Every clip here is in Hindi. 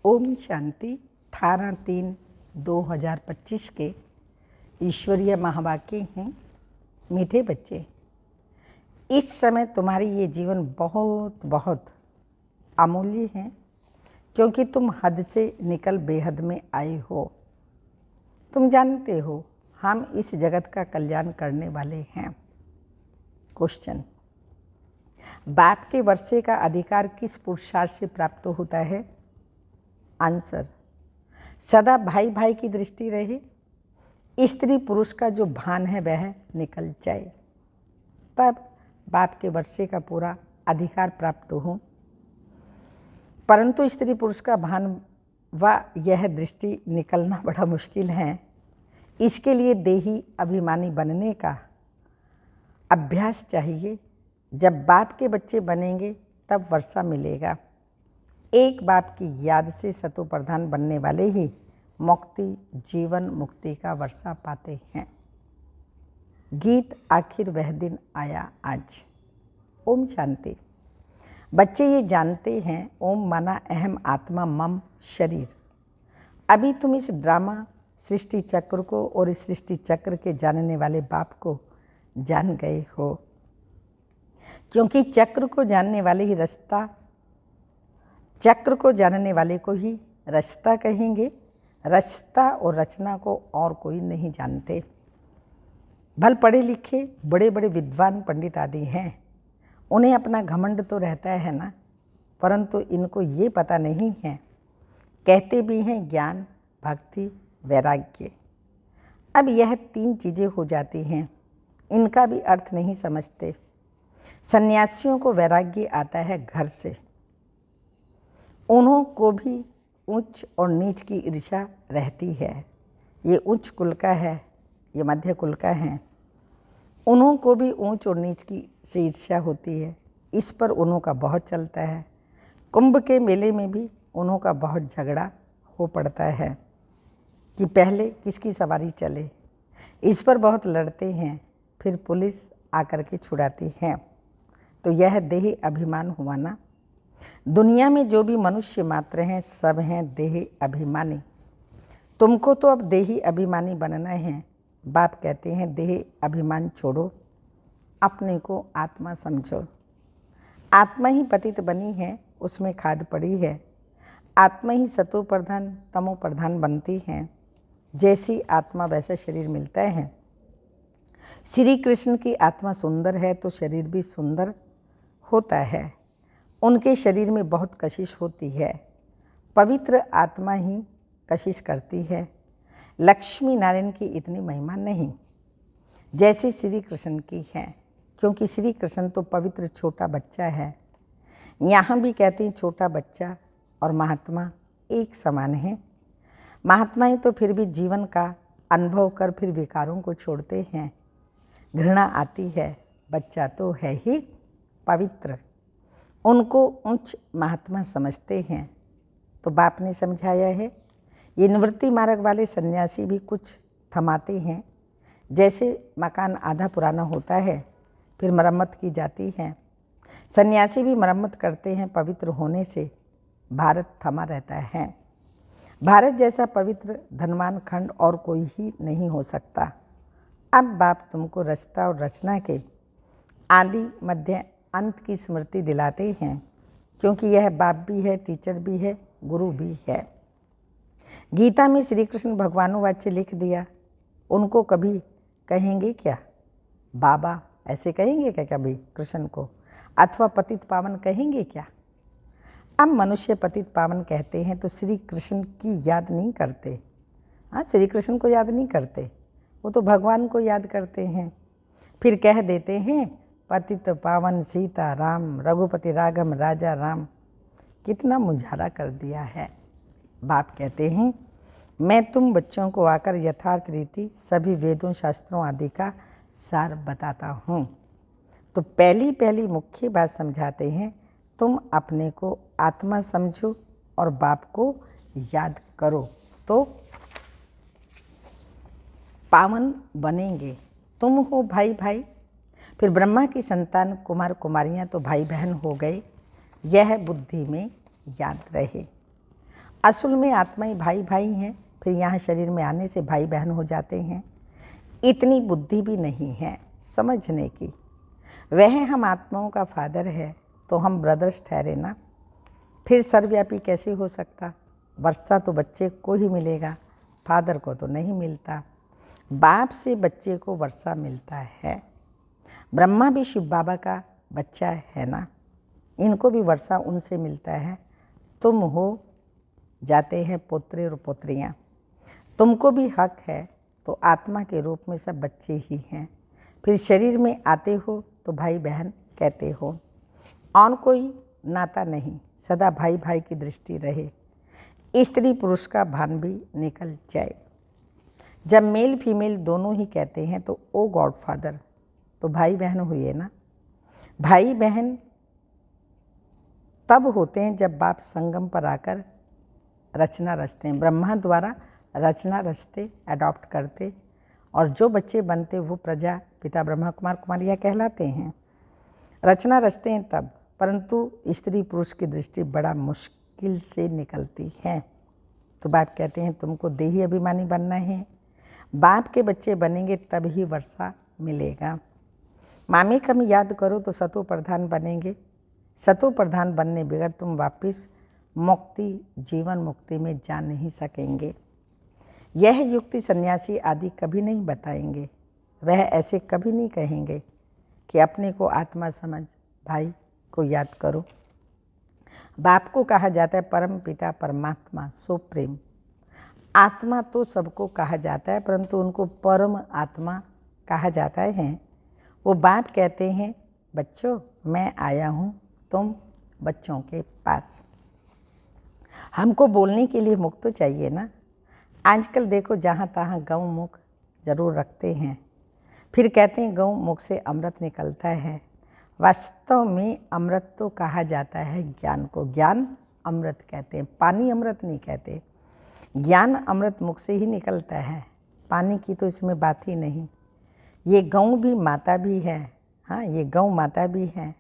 ओम शांति 18/3/2025 के ईश्वरीय महावाक्य हैं। मीठे बच्चे, इस समय तुम्हारी ये जीवन बहुत बहुत अमूल्य है, क्योंकि तुम हद से निकल बेहद में आए हो। तुम जानते हो हम इस जगत का कल्याण करने वाले हैं। क्वेश्चन, बाप के वर्षे का अधिकार किस पुरुषार्थ से प्राप्त होता है? आंसर, सदा भाई भाई की दृष्टि रहे, स्त्री पुरुष का जो भान है वह निकल जाए, तब बाप के वर्षे का पूरा अधिकार प्राप्त हो। परंतु स्त्री पुरुष का भान व यह दृष्टि निकलना बड़ा मुश्किल है। इसके लिए देही अभिमानी बनने का अभ्यास चाहिए। जब बाप के बच्चे बनेंगे तब वर्षा मिलेगा। एक बाप की याद से सतो प्रधान बनने वाले ही मुक्ति जीवन मुक्ति का वर्षा पाते हैं। गीत, आखिर वह दिन आया आज। ओम शांति। बच्चे ये जानते हैं ओम माना अहम आत्मा मम शरीर। अभी तुम इस ड्रामा सृष्टि चक्र को और इस सृष्टि चक्र के जानने वाले बाप को जान गए हो, क्योंकि चक्र को जानने वाले ही रास्ता, चक्र को जानने वाले को ही रास्ता कहेंगे। रास्ता और रचना को और कोई नहीं जानते। भल पढ़े लिखे बड़े बड़े विद्वान पंडित आदि हैं, उन्हें अपना घमंड तो रहता है ना, परंतु इनको ये पता नहीं है। कहते भी हैं ज्ञान, भक्ति, वैराग्य। अब यह तीन चीज़ें हो जाती हैं, इनका भी अर्थ नहीं समझते। सन्यासियों को वैराग्य आता है घर से। उन्हों को भी उच्च और नीच की ईर्ष्या रहती है। ये उच्च कुल का है, ये मध्य कुल का है। उन्हों को भी ऊंच और नीच की से ईर्ष्या होती है। इस पर उन्हों का बहुत चलता है। कुंभ के मेले में भी उन्हों का बहुत झगड़ा हो पड़ता है कि पहले किसकी सवारी चले। इस पर बहुत लड़ते हैं, फिर पुलिस आकर के छुड़ाती है। तो यह देह अभिमान हुआ ना। दुनिया में जो भी मनुष्य मात्र हैं सब हैं देह अभिमानी। तुमको तो अब देही अभिमानी बनना है। बाप कहते हैं देह अभिमान छोड़ो, अपने को आत्मा समझो। आत्मा ही पतित बनी है, उसमें खाद पड़ी है। आत्मा ही सतो प्रधान तमो प्रधान बनती है। जैसी आत्मा वैसा शरीर मिलता है। श्री कृष्ण की आत्मा सुंदर है तो शरीर भी सुंदर होता है। उनके शरीर में बहुत कशिश होती है। पवित्र आत्मा ही कशिश करती है। लक्ष्मी नारायण की इतनी महिमा नहीं जैसी श्री कृष्ण की है, क्योंकि श्री कृष्ण तो पवित्र छोटा बच्चा है। यहाँ भी कहते हैं छोटा बच्चा और महात्मा एक समान है। महात्माएं तो फिर भी जीवन का अनुभव कर फिर विकारों को छोड़ते हैं। घृणा आती है, बच्चा तो है ही पवित्र, उनको उच्च महात्मा समझते हैं। तो बाप ने समझाया है। ये निवृत्ति मार्ग वाले सन्यासी भी कुछ थमाते हैं। जैसे मकान आधा पुराना होता है, फिर मरम्मत की जाती है। सन्यासी भी मरम्मत करते हैं। पवित्र होने से भारत थमा रहता है। भारत जैसा पवित्र धनवान खंड और कोई ही नहीं हो सकता। अब बाप तुमको रास्ता और रचना के आदि मध्य अंत की स्मृति दिलाते हैं, क्योंकि यह बाप भी है, टीचर भी है, गुरु भी है। गीता में श्री कृष्ण भगवानुवाच्य लिख दिया। उनको कभी कहेंगे क्या बाबा? ऐसे कहेंगे क्या कभी कृष्ण को? अथवा पतित पावन कहेंगे क्या? अब मनुष्य पतित पावन कहते हैं तो श्री कृष्ण की याद नहीं करते। हाँ, श्री कृष्ण को याद नहीं करते, वो तो भगवान को याद करते हैं। फिर कह देते हैं पतित पावन सीता राम, रघुपति राघव राजा राम। कितना मुझारा कर दिया है। बाप कहते हैं मैं तुम बच्चों को आकर यथार्थ रीति सभी वेदों शास्त्रों आदि का सार बताता हूँ। तो पहली मुख्य बात समझाते हैं, तुम अपने को आत्मा समझो और बाप को याद करो तो पावन बनेंगे। तुम हो भाई भाई, फिर ब्रह्मा की संतान कुमार कुमारियाँ तो भाई बहन हो गए। यह बुद्धि में याद रहे। असल में आत्मा ही भाई भाई हैं, फिर यहाँ शरीर में आने से भाई बहन हो जाते हैं। इतनी बुद्धि भी नहीं है समझने की। वह हम आत्माओं का फादर है तो हम ब्रदर्स ठहरे ना, फिर सर्वव्यापी कैसे हो सकता। वर्षा तो बच्चे को ही मिलेगा, फादर को तो नहीं मिलता। बाप से बच्चे को वर्षा मिलता है। ब्रह्मा भी शिव बाबा का बच्चा है ना, इनको भी वर्षा उनसे मिलता है। तुम हो जाते हैं पोत्रे और पोत्रियाँ, तुमको भी हक है। तो आत्मा के रूप में सब बच्चे ही हैं। फिर शरीर में आते हो तो भाई बहन कहते हो, और कोई नाता नहीं, सदा भाई भाई की दृष्टि रहे। स्त्री पुरुष का भान भी निकल जाए। जब मेल फीमेल दोनों ही कहते हैं तो ओ गॉड फादर, तो भाई बहन हुए ना। भाई बहन तब होते हैं जब बाप संगम पर आकर रचना रचते हैं। ब्रह्मा द्वारा रचना रचते, अडॉप्ट करते, और जो बच्चे बनते वो प्रजा पिता ब्रह्मा कुमार कुमारियाँ कहलाते हैं। रचना रचते हैं तब, परंतु स्त्री पुरुष की दृष्टि बड़ा मुश्किल से निकलती है। तो बाप कहते हैं तुमको देही अभिमानी बनना है। बाप के बच्चे बनेंगे तब ही वर्षा मिलेगा। मामी कम याद करो तो सतो प्रधान बनेंगे। सतो प्रधान बनने बगैर तुम वापस मुक्ति, जीवन मुक्ति में जा नहीं सकेंगे। यह युक्ति सन्यासी आदि कभी नहीं बताएंगे। वह ऐसे कभी नहीं कहेंगे कि अपने को आत्मा समझ, भाई को याद करो। बाप को कहा जाता है परम पिता परमात्मा, सो प्रेम। आत्मा तो सबको कहा जाता है, परंतु उनको परम आत्मा कहा जाता है। वो बाप कहते हैं बच्चों मैं आया हूँ तुम बच्चों के पास। हमको बोलने के लिए मुख तो चाहिए ना। आजकल देखो जहाँ तहाँ गौ मुख जरूर रखते हैं, फिर कहते हैं गौ मुख से अमृत निकलता है। वास्तव में अमृत तो कहा जाता है ज्ञान को, ज्ञान अमृत कहते हैं, पानी अमृत नहीं कहते। ज्ञान अमृत मुख से ही निकलता है, पानी की तो इसमें बात ही नहीं। ये गौ भी माता भी है, हाँ ये गौ माता भी है।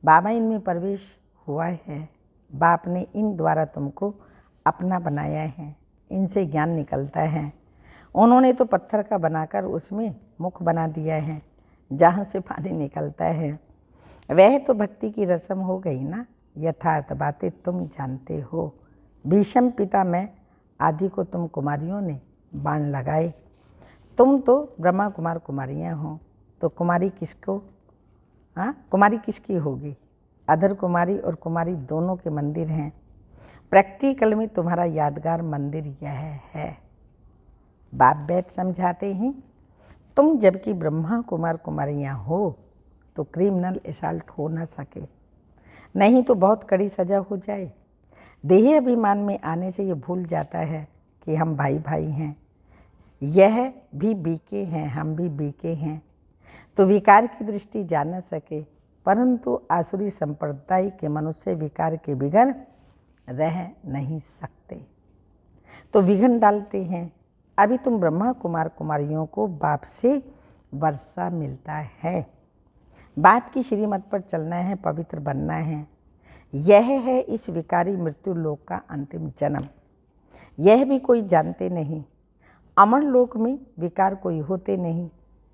बाबा इनमें प्रवेश हुआ है, बाप ने इन द्वारा तुमको अपना बनाया है, इनसे ज्ञान निकलता है। उन्होंने तो पत्थर का बनाकर उसमें मुख बना दिया है जहाँ से पानी निकलता है। वह तो भक्ति की रस्म हो गई ना, यथार्थ बातें तुम जानते हो। भीष्म पिता में आदि को तुम कुमारियों ने बाण लगाए। तुम तो ब्रह्मा कुमार कुमारियाँ हो, तो कुमारी किसको, हाँ कुमारी किसकी होगी। अधर कुमारी और कुमारी दोनों के मंदिर हैं। प्रैक्टिकल में तुम्हारा यादगार मंदिर यह है। बाप बैठ समझाते हैं तुम जबकि ब्रह्मा कुमार कुमारियाँ हो तो क्रिमिनल असॉल्ट हो ना सके, नहीं तो बहुत कड़ी सज़ा हो जाए। देही अभिमान में आने से ये भूल जाता है कि हम भाई भाई हैं, यह भी बीके हैं, हम भी बीके हैं, तो विकार की दृष्टि जा न सके। परंतु आसुरी संप्रदाय के मनुष्य विकार के बिगड़ रह नहीं सकते, तो विघ्न डालते हैं। अभी तुम ब्रह्मा कुमार कुमारियों को बाप से वर्षा मिलता है। बाप की श्रीमत पर चलना है, पवित्र बनना है। यह है इस विकारी मृत्यु लोक का अंतिम जन्म। यह भी कोई जानते नहीं। अमर लोक में विकार कोई होते नहीं,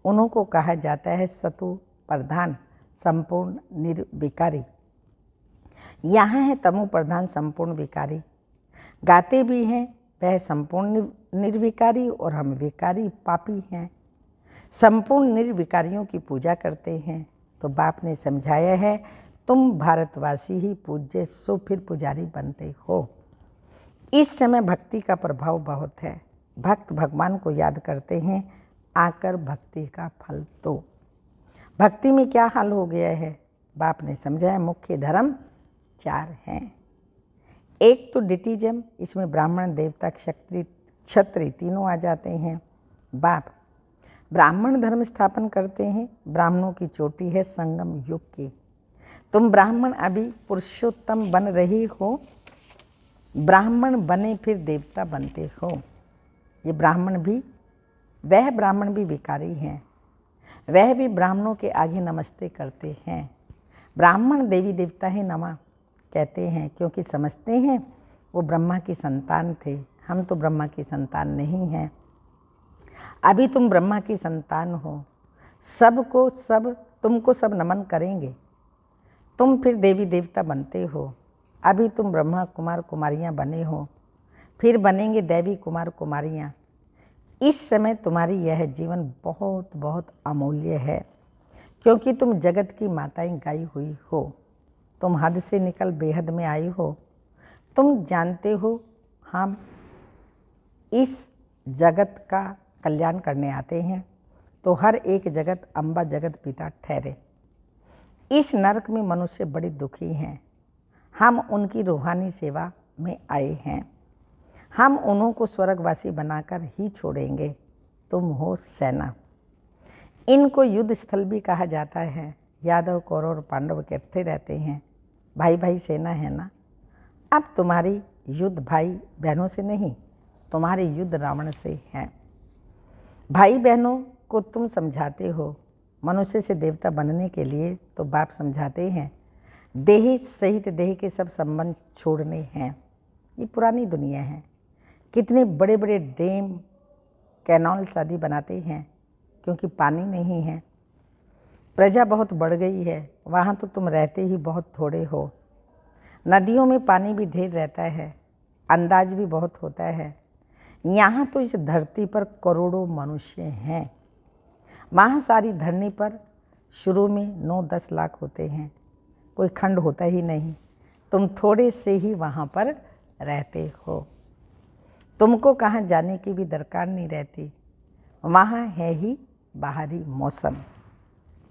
उन्हों को कहा जाता है सतो प्रधान संपूर्ण निर्विकारी। यहाँ है तमो प्रधान संपूर्ण विकारी। गाते भी हैं वह संपूर्ण निर्विकारी और हम विकारी पापी हैं। संपूर्ण निर्विकारियों की पूजा करते हैं। तो बाप ने समझाया है तुम भारतवासी ही पूज्य सो फिर पुजारी बनते हो। इस समय भक्ति का प्रभाव बहुत है। भक्त भगवान को याद करते हैं आकर भक्ति का फल। तो भक्ति में क्या हाल हो गया है, बाप ने समझाया मुख्य धर्म 4 हैं। एक तो डिटिज्म, इसमें ब्राह्मण देवता क्षत्रिय तीनों आ जाते हैं। बाप ब्राह्मण धर्म स्थापन करते हैं। ब्राह्मणों की चोटी है संगम युग की। तुम ब्राह्मण अभी पुरुषोत्तम बन रही हो, ब्राह्मण बने फिर देवता बनते हो। ये ब्राह्मण भी, वह ब्राह्मण भी विकारी हैं, वह भी ब्राह्मणों के आगे नमस्ते करते हैं। ब्राह्मण देवी देवता ही नमः कहते हैं क्योंकि समझते हैं वो ब्रह्मा की संतान थे, हम तो ब्रह्मा की संतान नहीं हैं। अभी तुम ब्रह्मा की संतान हो, तुमको सब नमन करेंगे। तुम फिर देवी देवता बनते हो। अभी तुम ब्रह्मा कुमार कुमारियाँ बने हो, फिर बनेंगे देवी कुमार कुमारियाँ। इस समय तुम्हारी यह जीवन बहुत बहुत अमूल्य है, क्योंकि तुम जगत की माताएं गाई हुई हो। तुम हद से निकल बेहद में आई हो। तुम जानते हो हम इस जगत का कल्याण करने आते हैं, तो हर एक जगत अम्बा जगत पिता ठहरे। इस नरक में मनुष्य बड़े दुखी हैं, हम उनकी रूहानी सेवा में आए हैं। हम उन्हों को स्वर्गवासी बनाकर ही छोड़ेंगे। तुम हो सेना। इनको युद्ध स्थल भी कहा जाता है। यादव कौरव और पांडव इकट्ठे रहते हैं, भाई भाई सेना है ना। अब तुम्हारी युद्ध भाई बहनों से नहीं, तुम्हारे युद्ध रावण से है। भाई बहनों को तुम समझाते हो, मनुष्य से देवता बनने के लिए तो बाप समझाते हैं, देही सहित देह के सब संबंध छोड़ने हैं। ये पुरानी दुनिया है। कितने बड़े बड़े डैम कैनाल्स आदि बनाते हैं, क्योंकि पानी नहीं है। प्रजा बहुत बढ़ गई है, वहाँ तो तुम रहते ही बहुत थोड़े हो। नदियों में पानी भी ढेर रहता है, अंदाज भी बहुत होता है। यहाँ तो इस धरती पर करोड़ों मनुष्य हैं। वहाँ सारी धरनी पर शुरू में 9-10 लाख होते हैं, कोई खंड होता ही नहीं। तुम थोड़े से ही वहाँ पर रहते हो। तुमको कहाँ जाने की भी दरकार नहीं रहती। वहाँ है ही बाहरी मौसम।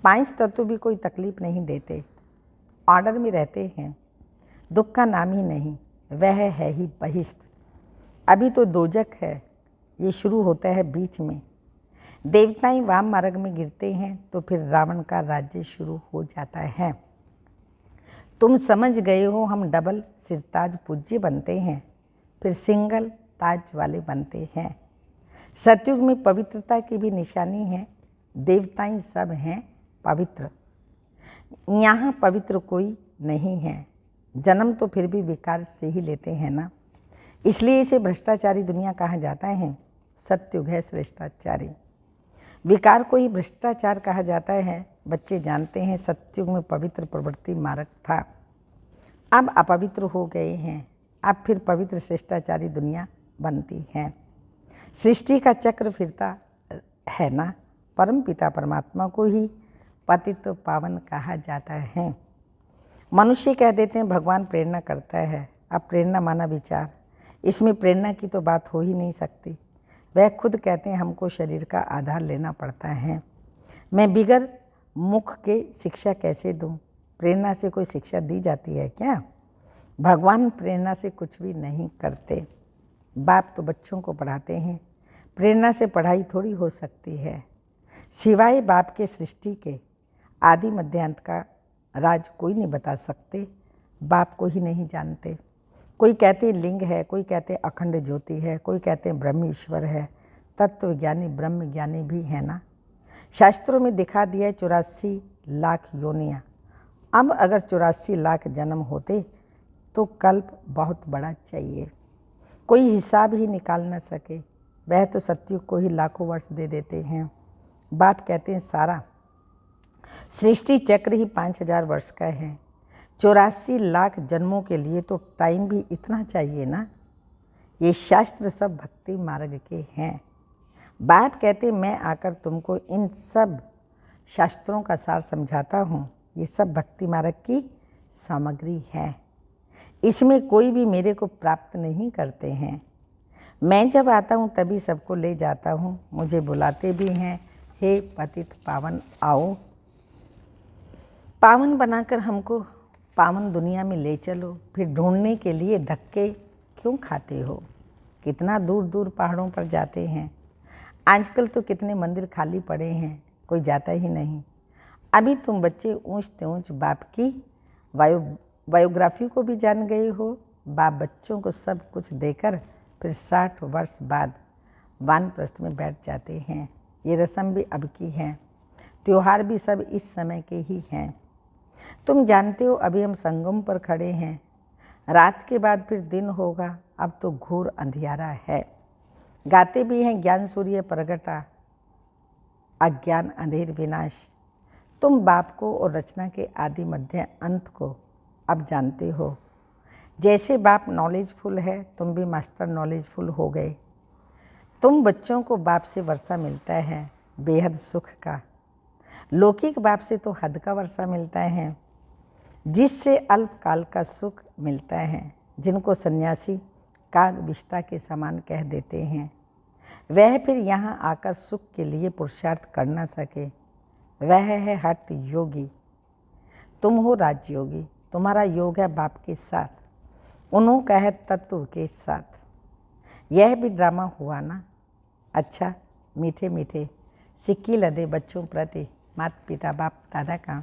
5 तत्व भी कोई तकलीफ नहीं देते, ऑर्डर में रहते हैं। दुख का नाम ही नहीं, वह है ही बहिष्ठ। अभी तो दोजक है, ये शुरू होता है बीच में। देवताएं वाम मार्ग में गिरते हैं तो फिर रावण का राज्य शुरू हो जाता है। तुम समझ गए हो, हम डबल सिरताज पूज्य बनते हैं, फिर सिंगल ताज वाले बनते हैं। सतयुग में पवित्रता की भी निशानी है। देवताएं सब हैं पवित्र, यहाँ पवित्र कोई नहीं है। जन्म तो फिर भी विकार से ही लेते हैं ना, इसलिए इसे भ्रष्टाचारी दुनिया कहा जाता है। सतयुग है श्रेष्ठाचारी, विकार को ही भ्रष्टाचार कहा जाता है। बच्चे जानते हैं सतयुग में पवित्र प्रवृत्ति मार्ग था, अब अपवित्र हो गए हैं। अब फिर पवित्र श्रेष्ठाचारी दुनिया बनती है। सृष्टि का चक्र फिरता है ना। परम पिता परमात्मा को ही पतित पावन कहा जाता है। मनुष्य कह देते हैं भगवान प्रेरणा करता है। अब प्रेरणा माना विचार, इसमें प्रेरणा की तो बात हो ही नहीं सकती। वह खुद कहते हैं हमको शरीर का आधार लेना पड़ता है। मैं बिगर मुख के शिक्षा कैसे दूं? प्रेरणा से कोई शिक्षा दी जाती है क्या? भगवान प्रेरणा से कुछ भी नहीं करते। बाप तो बच्चों को पढ़ाते हैं, प्रेरणा से पढ़ाई थोड़ी हो सकती है। सिवाय बाप के सृष्टि के आदि मध्यांत का राज कोई नहीं बता सकते, बाप को ही नहीं जानते। कोई कहते हैं लिंग है, कोई कहते हैं अखंड ज्योति है, कोई कहते हैं ब्रह्म ईश्वर है। तत्व ज्ञानी ब्रह्म ज्ञानी भी है ना। शास्त्रों में दिखा दिया है 84 लाख योनियाँ। अब अगर 84 लाख जन्म होते तो कल्प बहुत बड़ा चाहिए, कोई हिसाब ही निकाल न सके। वह तो सतयुग को ही लाखों वर्ष दे देते हैं। बाप कहते हैं सारा सृष्टि चक्र ही 5000 वर्ष का है। 84 लाख जन्मों के लिए तो टाइम भी इतना चाहिए ना। ये शास्त्र सब भक्ति मार्ग के हैं। बाप कहते मैं आकर तुमको इन सब शास्त्रों का सार समझाता हूँ। ये सब भक्ति मार्ग की सामग्री है, इसमें कोई भी मेरे को प्राप्त नहीं करते हैं। मैं जब आता हूँ तभी सबको ले जाता हूँ। मुझे बुलाते भी हैं, हे पतित पावन आओ, पावन बनाकर हमको पावन दुनिया में ले चलो। फिर ढूंढने के लिए धक्के क्यों खाते हो? कितना दूर दूर पहाड़ों पर जाते हैं। आजकल तो कितने मंदिर खाली पड़े हैं, कोई जाता ही नहीं। अभी तुम बच्चे ऊंच ऊंच बाप की बायोग्राफी को भी जान गए हो। बाप बच्चों को सब कुछ देकर फिर 60 वर्ष बाद वानप्रस्थ में बैठ जाते हैं। ये रस्म भी अब की है, त्योहार भी सब इस समय के ही हैं। तुम जानते हो अभी हम संगम पर खड़े हैं। रात के बाद फिर दिन होगा, अब तो घोर अंधियारा है। गाते भी हैं ज्ञान सूर्य प्रगटा, अज्ञान अंधेर विनाश। तुम बाप को और रचना के आदि मध्य अंत को अब जानते हो। जैसे बाप नॉलेजफुल है, तुम भी मास्टर नॉलेजफुल हो गए। तुम बच्चों को बाप से वर्षा मिलता है बेहद सुख का, लौकिक बाप से तो हद का वर्षा मिलता है, जिससे अल्पकाल का सुख मिलता है। जिनको सन्यासी काग विष्टा के समान कह देते हैं, वह फिर यहाँ आकर सुख के लिए पुरुषार्थ कर न सके, वह है हठ योगी। तुम हो राजयोगी, तुम्हारा योग है बाप के साथ, उन्हों का है तत्व के साथ। यह भी ड्रामा हुआ ना। अच्छा, मीठे मीठे सिक्की लदे बच्चों प्रति माता पिता बाप दादा का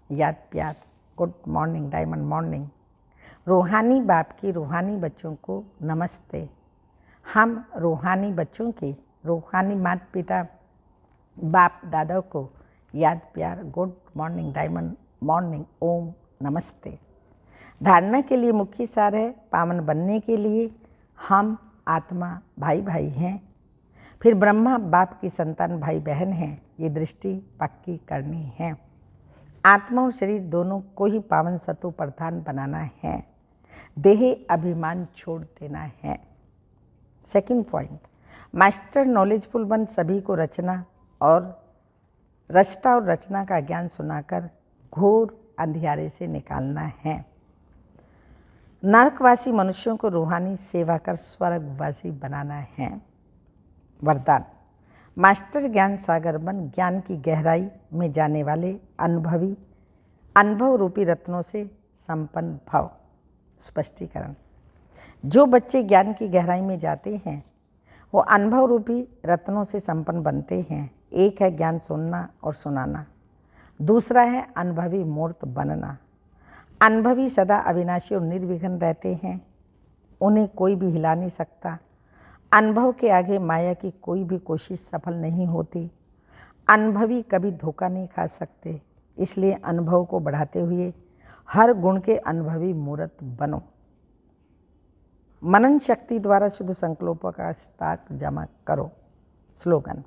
याद प्यार। Good morning diamond morning. रूहानी बाप की रूहानी बच्चों को नमस्ते। हम रूहानी बच्चों की रूहानी माता पिता बाप दादा को याद प्यार। Good morning diamond morning. ओम नमस्ते। धारणा के लिए मुख्य सार है, पावन बनने के लिए हम आत्मा भाई भाई हैं, फिर ब्रह्मा बाप की संतान भाई बहन हैं। ये दृष्टि पक्की करनी है। आत्मा और शरीर दोनों को ही पावन सत्व प्रधान बनाना है, देह अभिमान छोड़ देना है। सेकंड पॉइंट, मास्टर नॉलेजफुल बन सभी को रचना और रचता और रचना का ज्ञान सुनाकर घोर अंधियारे से निकालना है। नरकवासी मनुष्यों को रूहानी सेवा कर स्वर्गवासी बनाना है। वरदान, मास्टर ज्ञान सागर बन ज्ञान की गहराई में जाने वाले अनुभव रूपी रत्नों से संपन्न भव। स्पष्टीकरण, जो बच्चे ज्ञान की गहराई में जाते हैं वो अनुभव रूपी रत्नों से संपन्न बनते हैं। एक है ज्ञान सुनना और सुनाना, दूसरा है अनुभवी मूर्त बनना। अनुभवी सदा अविनाशी और निर्विघ्न रहते हैं, उन्हें कोई भी हिला नहीं सकता। अनुभव के आगे माया की कोई भी कोशिश सफल नहीं होती। अनुभवी कभी धोखा नहीं खा सकते, इसलिए अनुभव को बढ़ाते हुए हर गुण के अनुभवी मूर्त बनो। मनन शक्ति द्वारा शुद्ध संकल्पों का स्टॉक जमा करो। स्लोगन,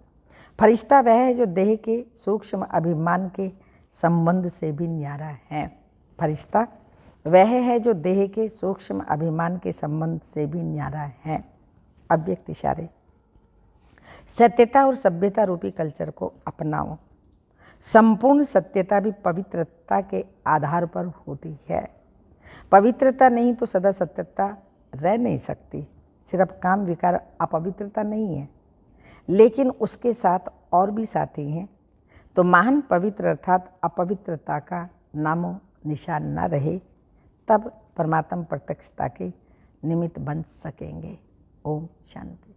फरिश्ता वह है जो देह के सूक्ष्म अभिमान के संबंध से भी न्यारा है। फरिश्ता वह है जो देह के सूक्ष्म अभिमान के संबंध से भी न्यारा है। अव्यक्त इशारे, सत्यता और सभ्यता रूपी कल्चर को अपनाओ। संपूर्ण सत्यता भी पवित्रता के आधार पर होती है। पवित्रता नहीं तो सदा सत्यता रह नहीं सकती। सिर्फ काम विकार अपवित्रता नहीं है, लेकिन उसके साथ और भी साथी हैं। तो महान पवित्र अर्थात अपवित्रता का नामो निशान न रहे, तब परमात्मा प्रत्यक्षता के निमित्त बन सकेंगे। ओम शांति।